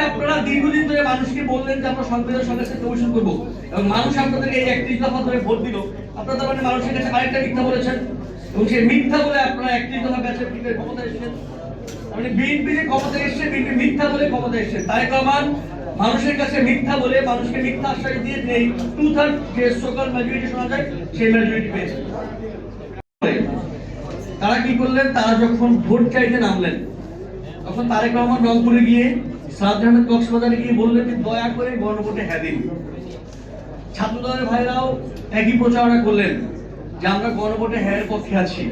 আপনারা দীর্ঘদিন ধরে মানুষকে বললেন যে আমরা সংবিধান সংস্কার কমিশন করব এবং মানুষ আপনাদেরকে এই 31 দফা ধরে ভোট দিল, আপনারা তার মানে মানুষের কাছে আরেকটা মিথ্যা বলেছেন এবং সেই মিথ্যা বলে আপনারা 31 দফা ব্যাচের ক্ষমতা এসেছেন। মানে বিএনপি যে ক্ষমতা এসেছে, বিএনপি মিথ্যা বলে ক্ষমতা এসেছে। তারেক রহমান মানুষের কাছে মিথ্যা বলে মানুষকে মিথ্যা আশ্বাস দিয়ে নেই 2/3 যে সোকাল মেজরিটি শোনা যায় সেই মেজরিটি পেয়েছে। তারা কি করলেন, তারা যখন ভোট চাইতে নামলেন তখন তারেক রহমান রংপুরে গিয়ে সাদ আহমেদ কক্সবাজারে গিয়ে বললেন যে দয়া করে গণভোটে হ্যাঁ দিন। ছাত্রদলের ভাইরাও একই প্রচারণা করলেন যে আমরা গণভোটে হ্যাঁ পক্ষে আছি।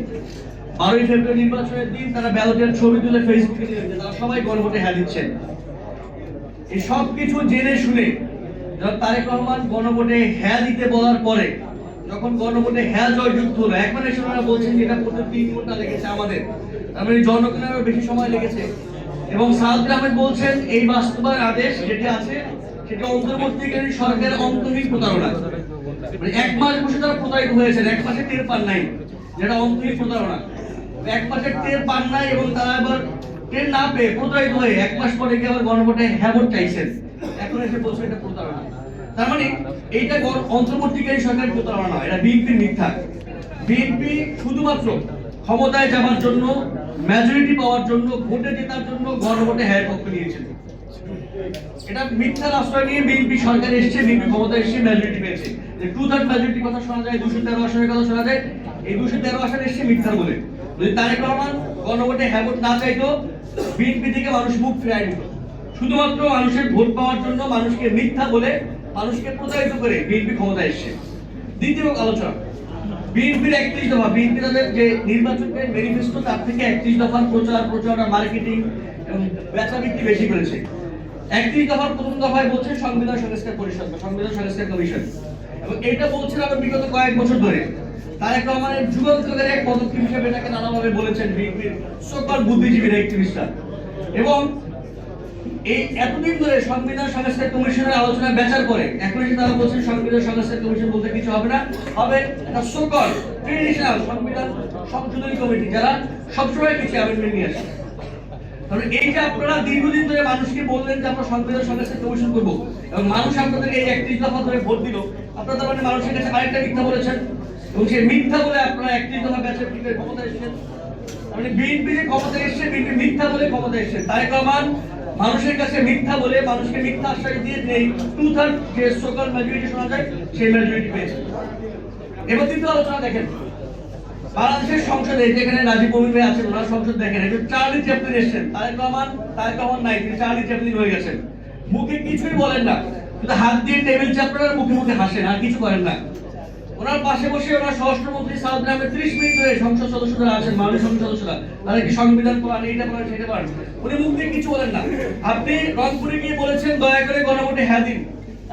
12ই ফেব্রুয়ারি নির্বাচনের দিন তারা ব্যালটের ছবি তুলে ফেসবুকে দিয়েছে, তারা সবাই গণভোটে হ্যাঁ দিচ্ছেন। এই সব কিছু জেনে শুনে যখন তারেক রহমান গণভোটে হ্যাঁ দিতে বলার পরে যখন গণভোটে হ্যাঁ জয়যুক্ত হলো, এখন এসে ওনারা বলছেন যে এটা করতে 3 ঘন্টা লেগেছে আমাদের, তার মানে জনগণেরও বেশি সময় লেগেছে। এবং সাদ আহমেদ বলছেন এই বাস্তবায়ন আদেশ যেটি আছে সেটা অন্তর্বর্তীকালীন সরকারের অন্তহীন প্রতারণা। মানে 1 মাস বসে তারা প্রতারিত হয়েছেন, 1 মাসে টের পান নাই, যেটা অন্তহীন প্রতারণা। 1 মাসে টের পান নাই এবং তারা আবার টের না পেয়ে প্রতারিত হয়ে 1 মাস পরে গিয়ে আবার গণভোটে হ্যাঁ ভোট চাইছেন। এখন এসে বলছে এটা প্রতারণা। তার মানে এইটা অন্তর্বর্তীকালীন সরকারের প্রতারণা নয়, এটা বিএনপির মিথ্যা। বিএনপি শুধুমাত্র ক্ষমতায় যাওয়ার জন্য, মেজরিটি পাওয়ার জন্য, ভোটে জেতার জন্য গণভোটে হ্যাঁ পক্ষ নিয়েছিল। এটা মিথ্যার আশ্রয় নিয়ে বিএনপি সরকার এসেছে, বিএনপি ক্ষমতায় এসেছে, মেজরিটি পেয়েছে। যে 2/3 মেজরিটির কথা শোনা যায়, 213 আসনের কথা শোনা যায়, এই 213 আসন এসেছে মিথ্যার বলে। যদি তারেক রহমান গণভোটে হ্যাঁ ভোট না চাইতো, বিএনপি থেকে মানুষ মুখ ফিরায় নিত। শুধুমাত্র মানুষের ভোট পাওয়ার জন্য মানুষকে মিথ্যা বলে, মানুষকে প্রতারিত করে বিএনপি ক্ষমতায় এসেছে। দ্বিতীয় আলোচনা, বিএনপির 31 দফা, বিএনপি তাদের যে নির্বাচনের ম্যানিফেস্টো তার থেকে 31 দফার প্রচার মার্কেটিং এবং বেচাবিক্রি বেশি করেছে। 31 দফার প্রথম দফায় বলছে সংবিধান সংস্কার পরিষদ বা সংবিধান সংস্কার কমিশন, এবং এটা বলছেন আরো বিগত কয়েক বছর ধরে। তারেক রহমানের যুগান্তকারী এক পদক্ষেপ হিসেবে এটাকে নানাভাবে বলেছেন বিএনপির সকল বুদ্ধিজীবী অ্যাক্টিভিস্টরা। এবং এই এতদিন ধরে সংবিধান সংস্কার কমিশনের আলোচনা বেচার পরে এখন এসে তারা বলছেন সংবিধান সংস্কার কমিশন বলতে কিছু হবে না, হবে একটা সকল ট্রেডিশনাল সংবিধান সংশোধনী কমিটি, যারা সবসময় কিছু অ্যামেন্ডমেন্ট নিয়ে আসে। কারণ এই যে আপনারা দীর্ঘদিন ধরে মানুষকে বললেন যে আমরা সংবিধান সংস্কার কমিশন করব এবং মানুষ আপনাদেরকে এই 31 দফা ধরে ভোট দিল, আপনারা তার মানে মানুষের কাছে আরেকটা মিথ্যা বলেছেন এবং সেই মিথ্যা বলে আপনারা 31 দফা ব্যাচের ক্ষমতা এসেছেন। মানে বিএনপি যে ক্ষমতা এসেছে, বিএনপি মিথ্যা বলে ক্ষমতা এসেছে। তারেক রহমান মানুষের কাছে মিথ্যা বলে মানুষকে মিথ্যা আশ্বাস দিয়ে নেই 2/3 যে সোকাল মেজরিটি শোনা যায় সেই মেজরিটি পেয়েছে। এবার দ্বিতীয় আলোচনা দেখেন, বাংলাদেশের সংসদে যেখানে নাজিব মমিন ভাই আছেন, ওনার সংসদ দেখেন, একজন চার্লি চ্যাপলিন এসেছেন। তারেক রহমান নাই, তিনি চার্লি চ্যাপলিন হয়ে গেছেন। মুখে কিছুই বলেন না, শুধু হাত দিয়ে টেবিল চাপড়েন আর মুখে মুখে হাসেন, আর কিছু করেন না। ওনার পাশে বসে ওনার স্বরাষ্ট্রমন্ত্রী সাউদ আহমেদ 30 মিনিট ধরে সংসদ সদস্যরা আছেন, মাননীয় সংসদ সদস্যরা, তারা কি সংবিধান পড়ান, এইটা পড়ান, সেটা পড়ান, উনি মুখ দিয়ে কিছু বলেন না। আপনি রংপুরে গিয়ে বলেছেন দয়া করে গণভোটে হ্যাঁ দিন।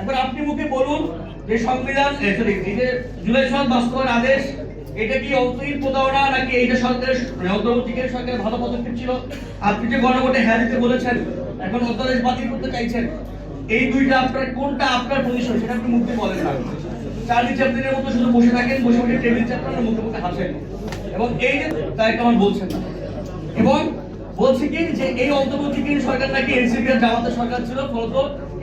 এখন আপনি মুখে বলুন যে সংবিধান এই যে জুলাই সনদ বাস্তবায়ন আদেশ, এটা কি অন্তহীন প্রতারণা নাকি এইটা সরকারের অন্তর্বর্তীকালীন সরকারের ভালো পদক্ষেপ ছিল? আপনি যে গণভোটে হ্যাঁ দিতে বলেছেন, এখন অধ্যাদেশ বাতিল করতে চাইছেন, এই দুইটা আপনার কোনটা আপনার পজিশন সেটা আপনি মুখ দিয়ে বলেন না। চার্লি চ্যাপলিনের মতো শুধু বসে থাকেন, বসে বসে টেবিল চাপড়েন, মুখে মুখে হাসেন। এবং এই যে তারেক রহমান বলছেন না, এবং বলছে কি যে এই অন্তর্বর্তীকালীন সরকার নাকি এনসিপি আর জামাতের সরকার ছিল, ফলত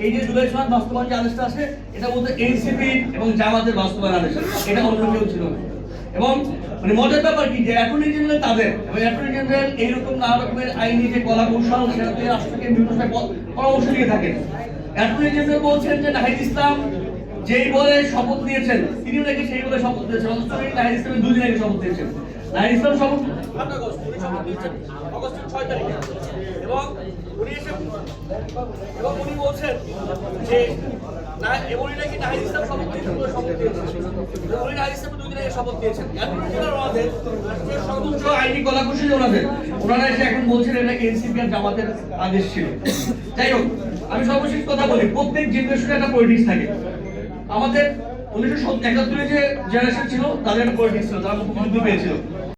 এই যে জুলাই সনদ বাস্তবায়ন যে আদেশটা আছে এটা বলতে এনসিপি এবং জামাতের বাস্তবায়ন আদেশ, এটা অন্য কেউ ছিল না। এবং মানে মজার ব্যাপার কি যে অ্যাটর্নি জেনারেল তাদের, এবং অ্যাটর্নি জেনারেল এইরকম নানা রকমের আইনি যে কলা কৌশল সেটাতে রাষ্ট্রকে বিভিন্ন পরামর্শ দিয়ে থাকেন। অ্যাটর্নি জেনারেল বলছেন যে নাহিদ ইসলাম যেই বলে শপথ নিয়েছেন, তিনি নাকি সেই বলে শপথ নিয়েছেন, অথচ নাহিদ ইসলাম 2 দিন আগে শপথ নিয়েছেন। নাহিদ ইসলাম শপথ আগস্টের 6 তারিখে, এবং উনি বলছেন যে উনি নাকি নাহিদ ইসলাম শপথ নিয়েছেন, উনি নাহিদ ইসলাম 2 দিন আগে শপথ নিয়েছেন। ওনাদের সর্বোচ্চ আইনি কলাকুশলী ওনারা এসে এখন বলছেন এটা এনসিপি আর জামাতের আদেশ ছিল। যাই হোক, আমি সর্বশেষ কথা বলি, প্রত্যেক জেনারেশনে একটা পলিটিক্স থাকে। আমাদের 1971 যে জেনারেশন ছিল তাদের একটা পলিটিক্স ছিল, তারা মুক্তিযুদ্ধ পেয়েছিল।